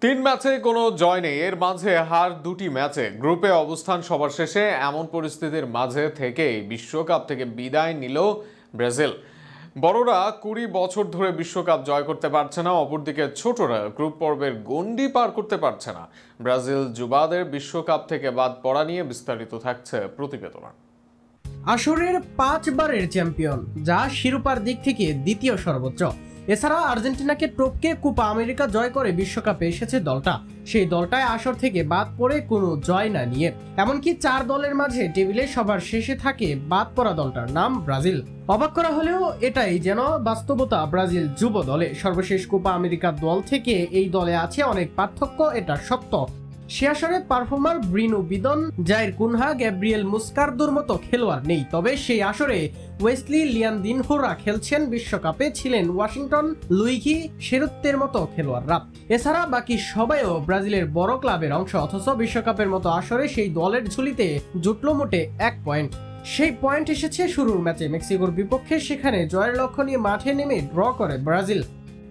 তিন ম্যাচে কোনো জয় নেই, এর মাঝে হার দুটি ম্যাচে। গ্রুপে অবস্থান সবার শেষে, এমন পরিস্থিতির মাঝে থেকেই বিশ্বকাপ থেকে বিদায় নিল ব্রাজিল। বড়রা ২০ বছর ধরে বিশ্বকাপ জয় করতে পারছে না, অপরদিকে ছোটরা গ্রুপ পর্বের গণ্ডি পার করতে পারছে না। ব্রাজিল যুবাদের বিশ্বকাপ থেকে বাদ পড়া নিয়ে বিস্তারিত থাকছে প্রতিবেদনা। আসরের ৫ বারের চ্যাম্পিয়ন, যা শিরোপার দিক থেকে দ্বিতীয় সর্বোচ্চ। এছাড়া আর্জেন্টিনাকে টপকে কোপা আমেরিকা জয় করে বিশ্বকাপে এসেছে দলটা। সেই দলটায় আসর থেকে বাদ পড়ে কোনো জয় না নিয়ে, এমনকি ৪ দলের মাঝে টেবিলে সবার শেষে থাকে বাদ পড়া দলটার নাম ব্রাজিল। অবাক করা হলেও এটাই যেন বাস্তবতা ব্রাজিল যুব দলে। সর্বশেষ কোপা আমেরিকা দল থেকে এই দলে আছে অনেক পার্থক্য, এটা সত্য। সে আসরে পারফর্মার ব্রিনো বিদন, জাইর কুনহা, গ্যাব্রিয়েল মুস্কার্দোর মতো খেলোয়াড় নেই। তবে সেই আসরে ওয়েসলি লিয়ান্দিনহোরা খেলছেন, বিশ্বকাপে ছিলেন ওয়াশিংটন, লুইগি, শেরুত্তের মতো খেলোয়াড়রা। এছাড়া বাকি সবাইও ব্রাজিলের বড় ক্লাবের অংশ, অথচ বিশ্বকাপের মতো আসরে সেই দলের ঝুলিতে জুটল মোটে ১ পয়েন্ট। সেই পয়েন্ট এসেছে শুরুর ম্যাচে মেক্সিকোর বিপক্ষে। সেখানে জয়ের লক্ষ্য নিয়ে মাঠে নেমে ড্র করে ব্রাজিল।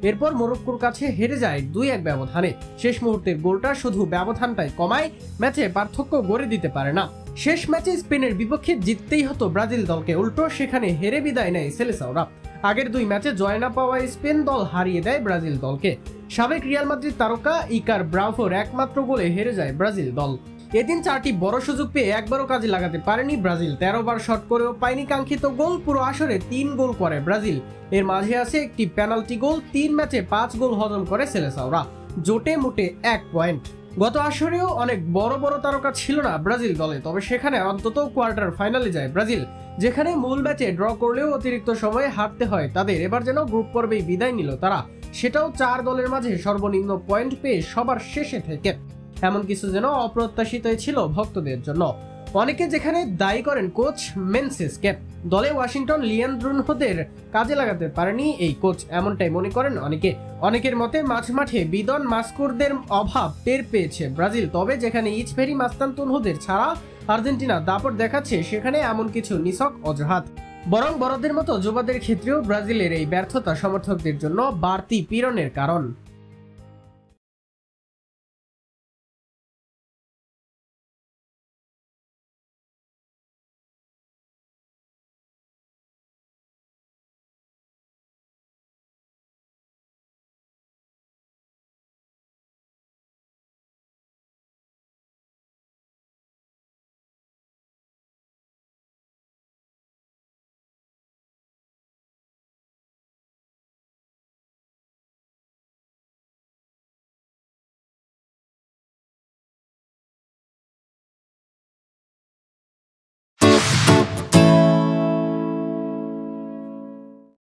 এরপর মরক্কোর কাছে হেরে যায় ২-১ ব্যবধানে। শেষ মুহূর্তের গোলটা শুধু ব্যবধানটাই কমায়, ম্যাচে পার্থক্য গড়ে দিতে পারে না। শেষ ম্যাচে স্পেনের বিপক্ষে জিততেই হতো ব্রাজিল দলকে, উল্টো সেখানে হেরে বিদায় নেয় সেলেসাওরা। আগের ২ ম্যাচে জয় না পাওয়ায় স্পেন দল হারিয়ে দেয় ব্রাজিল দলকে। সাবেক রিয়াল মাদ্রিদ তারকা ইকার ব্রাভোর একমাত্র গোলে হেরে যায় ব্রাজিল দল। এদিন ৪টি বড় সুযোগ পেয়ে একবারও কাজে লাগাতে পারেনি ব্রাজিল। ১৩ বার শট করেও পায়নি কাঙ্ক্ষিত গোল। পুরো আসরে ৩ গোল করে ব্রাজিল, এর মাঝে আছে একটি পেনাল্টি গোল। ৩ ম্যাচে ৫ গোল হজম করে সেলেসাওরা, জোটে মোটে ১ পয়েন্ট। গত আসরেও অনেক বড় বড় তারকা ছিল না ব্রাজিল দলে, তবে সেখানে অন্তত কোয়ার্টার ফাইনালে যায় ব্রাজিল, যেখানে মূল ম্যাচে ড্র করলেও অতিরিক্ত সময়ে হারতে হয় তাদের। এবার যেন গ্রুপ পর্বেই বিদায় নিল তারা, সেটাও ৪ দলের মাঝে সর্বনিম্ন পয়েন্ট পেয়ে সবার শেষে থেকে। এমন কিছু যেন অপ্রত্যাশিতই ছিল ভক্তদের জন্য। অনেকে যেখানে দায়ী করেন কোচ মেনসেসকে, দলে ওয়াশিংটন লিয়ান্দ্রুনহোদের কাজে লাগাতে পারেনি এই কোচ, এমনটাই মনে করেন অনেকে। অনেকের মতে মাঝে বিদন মাস্কুরদের অভাব টের পেয়েছে ব্রাজিল। তবে যেখানে ইচফেরি মাস্তানতুনহোদের ছাড়া আর্জেন্টিনা দাপট দেখাচ্ছে, সেখানে এমন কিছু নিছক অজুহাত। বরং বড়দের মতো যুবাদের ক্ষেত্রেও ব্রাজিলের এই ব্যর্থতা সমর্থকদের জন্য বাড়তি পীড়নের কারণ।